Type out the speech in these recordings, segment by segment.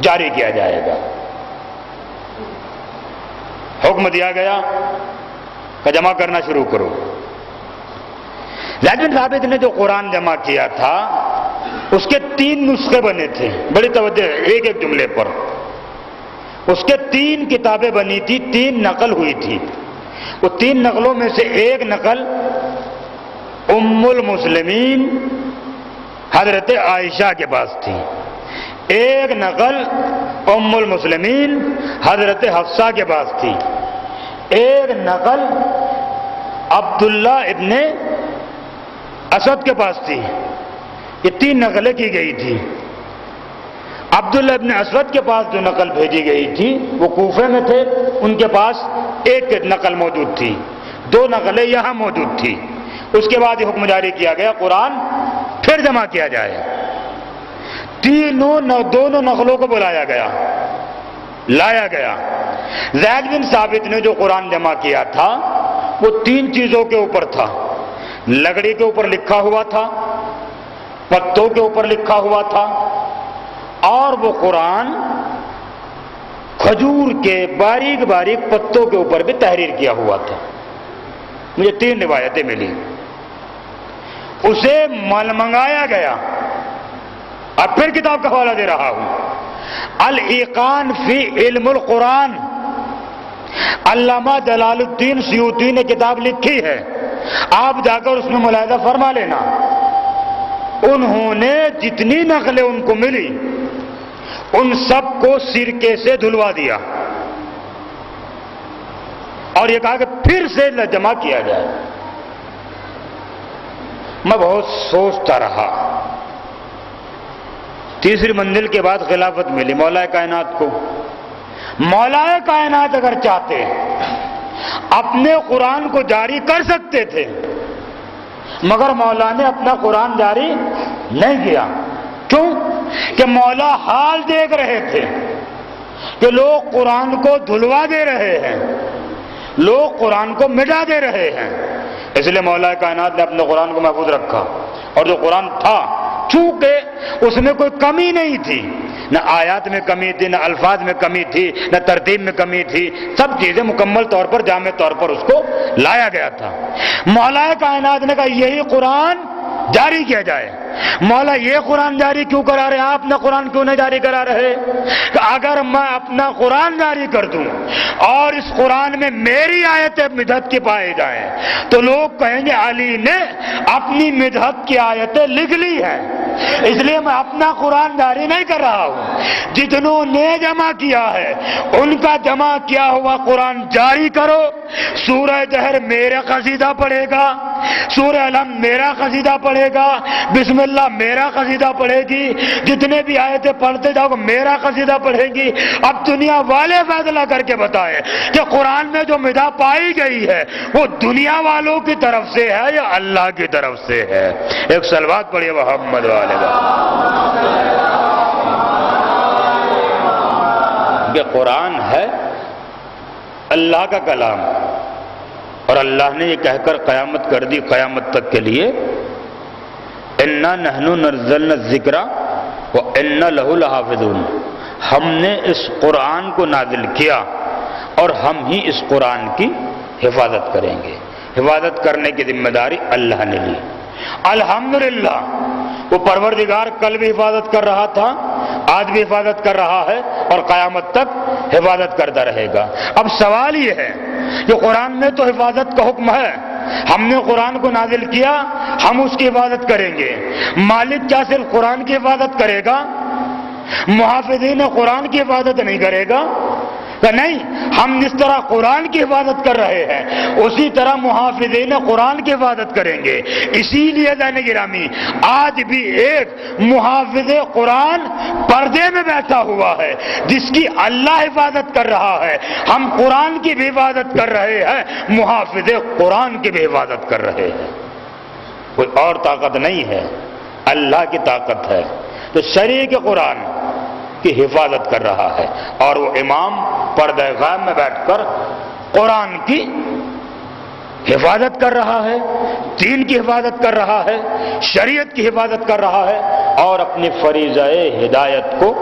جاری کیا جائے گا۔ حکم دیا گیا کہ جمع کرنا شروع کرو۔ زید بن ثابت نے جو قرآن جمع کیا تھا اس کے 3 نسخے بنے تھے، بڑی توجہ ایک ایک جملے پر۔ اس کے 3 کتابیں بنی تھی، 3 نقل ہوئی تھی۔ وہ 3 نقلوں میں سے ایک نقل ام المسلمین حضرت عائشہ کے پاس تھی، ایک نقل ام المسلمین حضرت حفصہ کے پاس تھی، ایک نقل عبداللہ ابن اسد کے پاس تھی۔ یہ 3 نقلیں کی گئی تھی۔ عبداللہ ابن اسود کے پاس جو نقل بھیجی گئی تھی وہ کوفے میں تھے، ان کے پاس ایک نقل موجود تھی، 2 نقلیں یہاں موجود تھی۔ اس کے بعد یہ حکم جاری کیا گیا قرآن پھر جمع کیا جائے۔ دونوں نقلوں کو بلایا گیا، لایا گیا۔ زید بن ثابت نے جو قرآن جمع کیا تھا وہ 3 چیزوں کے اوپر تھا۔ لکڑی کے اوپر لکھا ہوا تھا، پتوں کے اوپر لکھا ہوا تھا، اور وہ قرآن کھجور کے باریک باریک پتوں کے اوپر بھی تحریر کیا ہوا تھا۔ مجھے 3 روایتیں ملی۔ اسے منگایا گیا۔ اب پھر کتاب کا حوالہ دے رہا ہوں، الایقان فی علم القرآن، علامہ جلال الدین سیوطی نے کتاب لکھی ہے، آپ جا کر اس میں ملاحظہ فرما لینا۔ انہوں نے جتنی نقلیں ان کو ملی ان سب کو سرکے سے دھلوا دیا اور یہ کہا کہ پھر سے جمع کیا جائے۔ میں بہت سوچتا رہا۔ تیسری منزل کے بعد خلافت ملی مولا کائنات کو۔ مولا کائنات اگر چاہتے اپنے قرآن کو جاری کر سکتے تھے، مگر مولا نے اپنا قرآن جاری نہیں کیا۔ کیوں؟ کہ مولا حال دیکھ رہے تھے کہ لوگ قرآن کو دھلوا دے رہے ہیں، لوگ قرآن کو مٹا دے رہے ہیں، اس لیے مولا کائنات نے اپنے قرآن کو محفوظ رکھا۔ اور جو قرآن تھا چونکہ اس میں کوئی کمی نہیں تھی، نہ آیات میں کمی تھی، نہ الفاظ میں کمی تھی، نہ ترتیب میں کمی تھی، سب چیزیں مکمل طور پر جامع طور پر اس کو لایا گیا تھا۔ مولا کائنات نے کہا یہی قرآن جاری کیا جائے۔ مولا یہ قرآن جاری کیوں کرا رہے ہیں، آپ اپنا قرآن کیوں نہیں جاری کرا رہے؟ کہ اگر میں اپنا قرآن جاری کر دوں اور اس قرآن میں میری آیتیں مدحت کی پائے جائیں تو لوگ کہیں گے علی نے اپنی مدحت کی آیتیں لکھ لی ہیں، اس لیے میں اپنا قرآن جاری نہیں کر رہا ہوں۔ جتنوں نے جمع کیا ہے ان کا جمع کیا ہوا قرآن جاری کرو۔ سورہ جہر میرا قصیدہ پڑھے گا، سورہ علم میرا قصیدہ پڑھے گا، بسم اللہ میرا قصیدہ پڑھے گی، جتنے بھی آیتیں پڑھتے جاؤ میرا قصیدہ پڑھے گی۔ اب دنیا والے فیصلہ کر کے بتائے کہ قرآن میں جو مدح پائی گئی ہے وہ دنیا والوں کی طرف سے ہے یا اللہ کی طرف سے ہے؟ ایک صلوات پڑھیے محمد والے کہ قرآن ہے اللہ کا کلام، اور اللہ نے یہ کہہ کر قیامت کر دی قیامت تک کے لیے، اِنَّا نَحْنُ نَزَّلْنَا الذِّكْرَ وَإِنَّا لَهُ لَحَافِظُونَ، ہم نے اس قرآن کو نازل کیا اور ہم ہی اس قرآن کی حفاظت کریں گے۔ حفاظت کرنے کی ذمہ داری اللہ نے لی۔ الحمدللہ وہ پروردگار کل بھی حفاظت کر رہا تھا، آج بھی حفاظت کر رہا ہے اور قیامت تک حفاظت کرتا رہے گا۔ اب سوال یہ ہے کہ قرآن میں تو حفاظت کا حکم ہے، ہم نے قرآن کو نازل کیا، ہم اس کی حفاظت کریں گے۔ مالک کیا صرف قرآن کی حفاظت کرے گا؟ محافظین قرآن کی حفاظت نہیں کرے گا؟ کہ نہیں، ہم جس طرح قرآن کی حفاظت کر رہے ہیں اسی طرح محافظین قرآن کی حفاظت کریں گے۔ اسی لیے زین گرامی آج بھی ایک محافظ قرآن پردے میں بیٹھا ہوا ہے جس کی اللہ حفاظت کر رہا ہے۔ ہم قرآن کی بھی حفاظت کر رہے ہیں، محافظ قرآن کی بھی حفاظت کر رہے ہیں۔ کوئی اور طاقت نہیں ہے، اللہ کی طاقت ہے تو شریعہ قرآن کی حفاظت کر رہا ہے، اور وہ امام پردہ غائب میں بیٹھ کر قرآن کی حفاظت کر رہا ہے، دین کی حفاظت کر رہا ہے، شریعت کی حفاظت کر رہا ہے، اور اپنی فریضہ ہدایت کو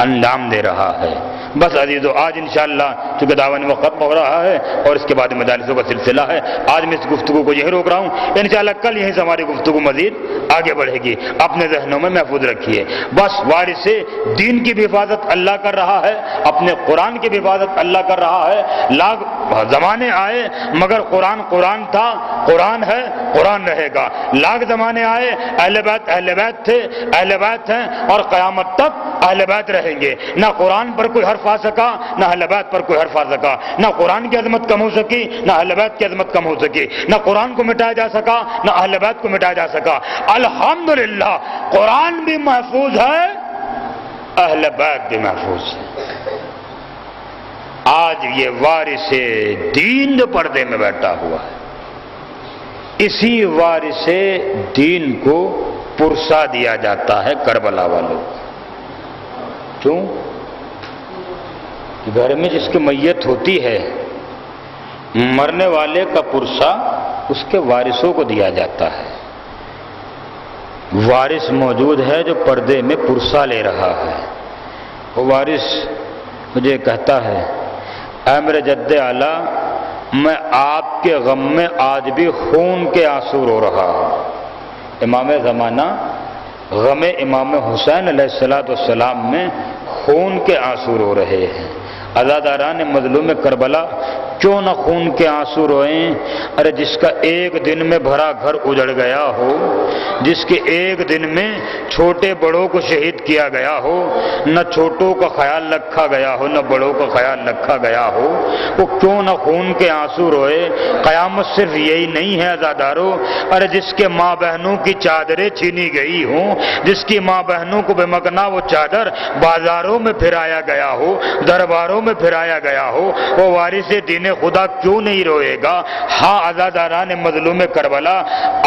انجام دے رہا ہے۔ بس عزیزو، آج انشاءاللہ چونکہ دعوت میں ختم ہو رہا ہے اور اس کے بعد مجالسوں کا سلسلہ ہے، آج میں اس گفتگو کو یہیں روک رہا ہوں۔ انشاءاللہ کل یہیں سے ہماری گفتگو مزید آگے بڑھے گی، اپنے ذہنوں میں محفوظ رکھیے۔ بس وارث دین کی بھی حفاظت اللہ کر رہا ہے، اپنے قرآن کی بھی حفاظت اللہ کر رہا ہے۔ لاکھ زمانے آئے مگر قرآن تھا، قرآن ہے، قرآن رہے گا۔ لاکھ زمانے آئے، اہل بیت تھے، اہل بیت ہیں اور قیامت تک اہل بیت رہیں گے۔ نہ قرآن پر کوئی حرف آ سکا، نہ اہل بیت پر کوئی حرف آ سکا، نہ قرآن کی عظمت کم ہو سکی، نہ اہل بیت کی عظمت کم ہو سکی، نہ قرآن کو مٹایا جا سکا، نہ اہل بیت کو مٹایا جا سکا۔ الحمدللہ قرآن بھی محفوظ ہے، اہل بیت بھی محفوظ ہے۔ آج یہ وارث دین جو پردے میں بیٹھا ہوا ہے، اسی وارث دین کو پرسا دیا جاتا ہے کربلا والوں کو۔ کیوں؟ گھر میں جس کی میت ہوتی ہے، مرنے والے کا پرسا اس کے وارثوں کو دیا جاتا ہے۔ وارث موجود ہے جو پردے میں پرسا لے رہا ہے۔ وہ وارث مجھے کہتا ہے، اے میرے جد اعلیٰ، میں آپ کے غم میں آج بھی خون کے آنسو رو رہا ہوں۔ امام زمانہ غم امام حسین علیہ السلام میں خون کے آنسو رو رہے ہیں۔ عزاداران مظلوم کربلا کیوں نہ خون کے آنسو روئیں؟ ارے جس کا ایک دن میں بھرا گھر اجڑ گیا ہو، جس کے ایک دن میں چھوٹے بڑوں کو شہید کیا گیا ہو، نہ چھوٹوں کا خیال رکھا گیا ہو، نہ بڑوں کا خیال رکھا گیا ہو، وہ کیوں نہ خون کے آنسو روئے؟ قیامت صرف یہی نہیں ہے عزاداروں، ارے جس کے ماں بہنوں کی چادریں چھینی گئی ہوں، جس کی ماں بہنوں کو بے مکنا وہ چادر بازاروں میں پھرایا گیا ہو، درباروں میں پھرایا گیا ہو، وہ وارث دین خدا کیوں نہیں روئے گا؟ ہاں عزاداران مظلوم کربلا،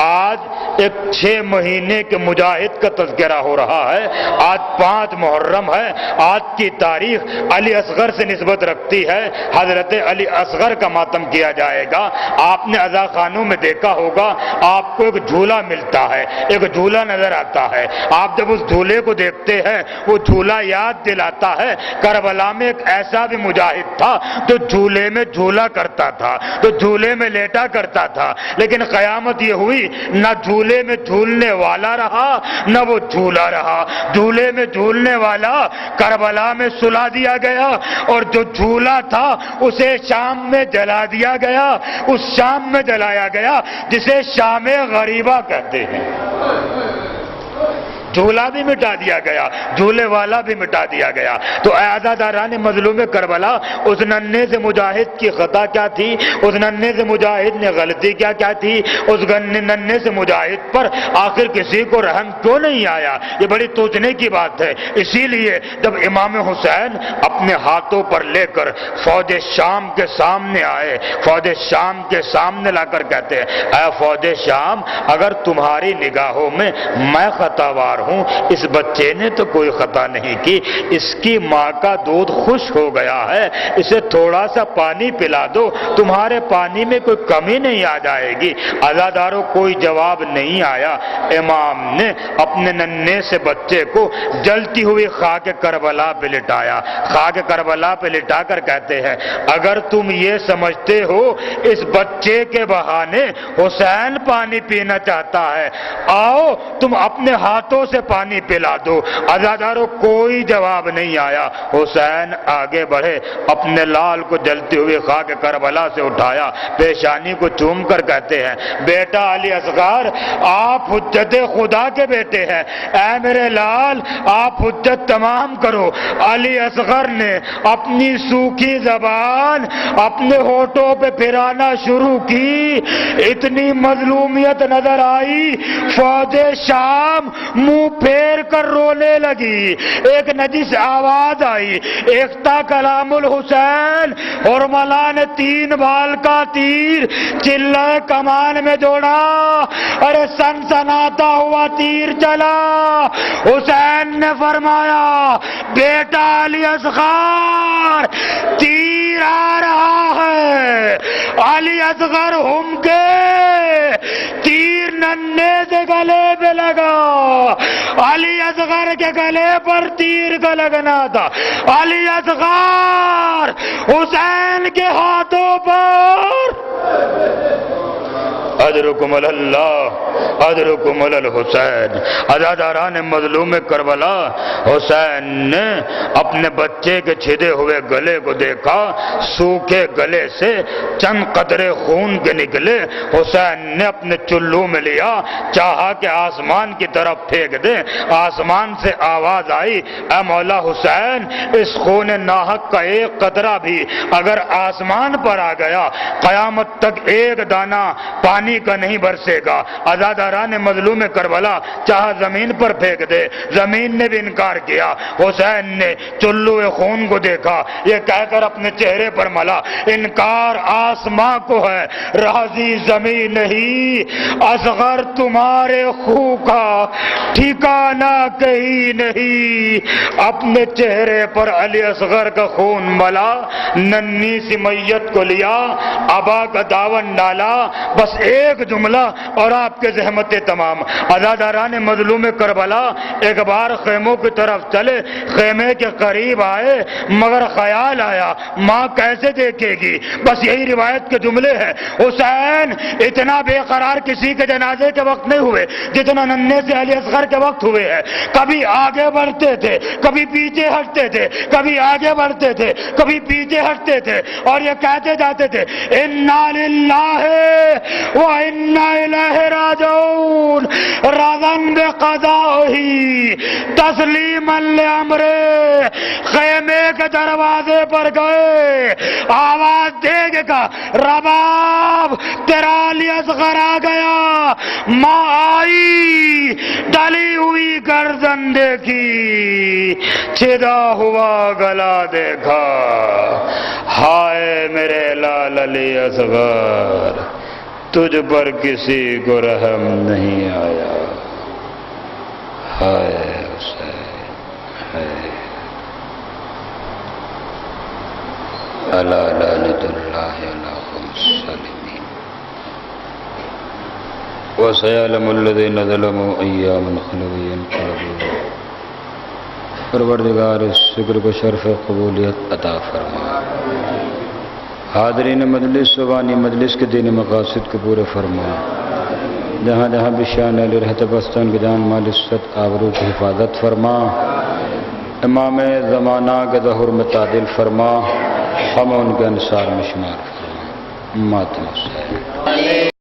آج ایک 6 مہینے کے مجاہد کا تذکرہ ہو رہا ہے۔ آج 5 محرم ہے۔ آج کی تاریخ علی اصغر سے نسبت رکھتی ہے، حضرت علی اصغر کا ماتم کیا جائے گا۔ آپ نے عزا خانوں میں دیکھا ہوگا، آپ کو ایک جھولا ملتا ہے، ایک جھولا نظر آتا ہے۔ آپ جب اس جھولے کو دیکھتے ہیں، وہ جھولا یاد دلاتا ہے کربلا میں ایک ایسا بھی مجاہد تھا جو جھولے میں جھولا کرتا تھا، تو جھولے میں لیٹا کرتا تھا، لیکن قیامت یہ ہوئی نہ جھولے میں جھولنے والا رہا نہ وہ جھولا رہا۔ جھولے میں جھولنے والا کربلا میں سلا دیا گیا، اور جو جھولا تھا اسے شام میں جلا دیا گیا، اس شام میں جلایا گیا جسے شام غریبہ کہتے ہیں۔ جھولا بھی مٹا دیا گیا، جھولے والا بھی مٹا دیا گیا۔ تو اے عزاداران مظلوم کربلا، اس ننھے سے مجاہد کی خطا کیا تھی؟ اس ننھے سے مجاہد نے غلطی کیا تھی؟ اس ننھے سے مجاہد پر آخر کسی کو رحم کیوں نہیں آیا؟ یہ بڑی سوچنے کی بات ہے۔ اسی لیے جب امام حسین اپنے ہاتھوں پر لے کر فوج شام کے سامنے آئے، فوج شام کے سامنے لا کر کہتے ہیں، اے فوج شام، اگر تمہاری نگاہوں میں میں خطاوار ہوں، اس بچے نے تو کوئی خطا نہیں کی، اس کی ماں کا دودھ خشک ہو گیا ہے، اسے تھوڑا سا پانی پلا دو، تمہارے پانی میں کوئی کمی نہیں آ جائے گی۔ عزاداروں کوئی جواب نہیں آیا۔ امام نے اپنے ننھے سے بچے کو جلتی ہوئی خاک کربلا پہ لٹایا، خاک کربلا پہ لٹا کر کہتے ہیں، اگر تم یہ سمجھتے ہو اس بچے کے بہانے حسین پانی پینا چاہتا ہے، آؤ تم اپنے ہاتھوں سے پانی پلا دو۔ عزاداروں کوئی جواب نہیں آیا۔ حسین آگے بڑھے، اپنے لال کو جلتی ہوئی خاک کربلا سے اٹھایا، پیشانی کو چوم کر کہتے ہیں، بیٹا علی اصغر، آپ حجت خدا کے بیٹے ہیں، اے میرے لال آپ حجت تمام کرو۔ علی اصغر نے اپنی سوکھی زبان اپنے ہونٹوں پہ پھرانا شروع کی، اتنی مظلومیت نظر آئی، فوج شام منہ پھیر کر رونے لگی۔ ایک نجس آواز آئی، ایکتا کلام الحسین، حرملا نے 3 بال کا تیر چلہ کمان میں جوڑا، ارے سنسناتا ہوا تیر چلا۔ حسین نے فرمایا، بیٹا علی اصغر تیر آ رہا ہے۔ علی اصغر ہم کے تیر ننھے سے گلے پہ لگا، علی اصغر کے گلے پر تیر کا لگنا تھا، علی اصغر حسین کے ہاتھوں پر ادرکم اللہ ادرکم الحسین۔ عزاداران مظلوم کربلا، حسین نے اپنے بچے کے چھدے ہوئے گلے کو دیکھا، سوکھے گلے سے چند قطرے خون کے نکلے، حسین نے اپنے چلو میں لیا، چاہا کہ آسمان کی طرف پھینک دے، آسمان سے آواز آئی، اے مولا حسین، اس خون ناحق کا ایک قطرہ بھی اگر آسمان پر آ گیا، قیامت تک ایک دانہ پانی کا نہیں برسے گا۔ عزاداران مظلوم کربلا چاہا زمین پر پھینک دے، زمین نے بھی انکار کیا۔ حسین نے چلو خون کو دیکھا، یہ کہہ کر اپنے چہرے پر ملا، انکار آسماں کو ہے، راضی زمین نہیں، اصغر تمہارے خون کا ٹھکانہ کہیں نہیں۔ اپنے چہرے پر علی اصغر کا خون ملا، ننھی سی میت کو لیا، ابا کا داون ڈالا، بس ایک جملہ اور آپ کے زحمت تمام۔ عزاداران مظلوم کربلا ایک بار خیموں کی طرف چلے، خیمے کے قریب آئے، مگر خیال آیا ماں کیسے دیکھے گی، بس یہی روایت کے جملے ہیں۔ حسین اتنا بے قرار کسی کے جنازے کے وقت نہیں ہوئے جتنا ننھے سے علی اصغر کے وقت ہوئے ہیں۔ کبھی آگے بڑھتے تھے، کبھی پیچھے ہٹتے تھے، کبھی آگے بڑھتے تھے، کبھی پیچھے ہٹتے تھے، اور یہ کہتے جاتے تھے انا للہ وَإِنَّا إِلَيْهِ رَاجِعُونَ رَضًا بِقَضَائِهِ تسلیما لِأَمْرِهِ۔ خیمے کے دروازے پر گئے، آواز دے کے کہا رباب تیرا علی اصغر آ گیا۔ ماں آئی، ڈلی ہوئی گردن دیکھی، چھدا ہوا گلا دیکھا، ہائے میرے لال علی اصغر، تجھ پر کسی کو رحم نہیں آیا، ہائے حسین ہائے۔ الا لعنت اللہ علی الظالمین وسيعلم الذين ظلموا أيّ منقلب ينقلبون۔ پروردگار اس شکر کو شرف قبولیت عطا فرما، حاضرین مجلس سبانی مجلس کے دین مقاصد کو پورے فرما، جہاں جہاں بشان علی رہت بستان کی جان مال عزت آبرو کی حفاظت فرما، امام زمانہ کے ظہور میں تعدیل فرما، ہم ان کے انصار میں شمار فرما۔ ماتم حسین۔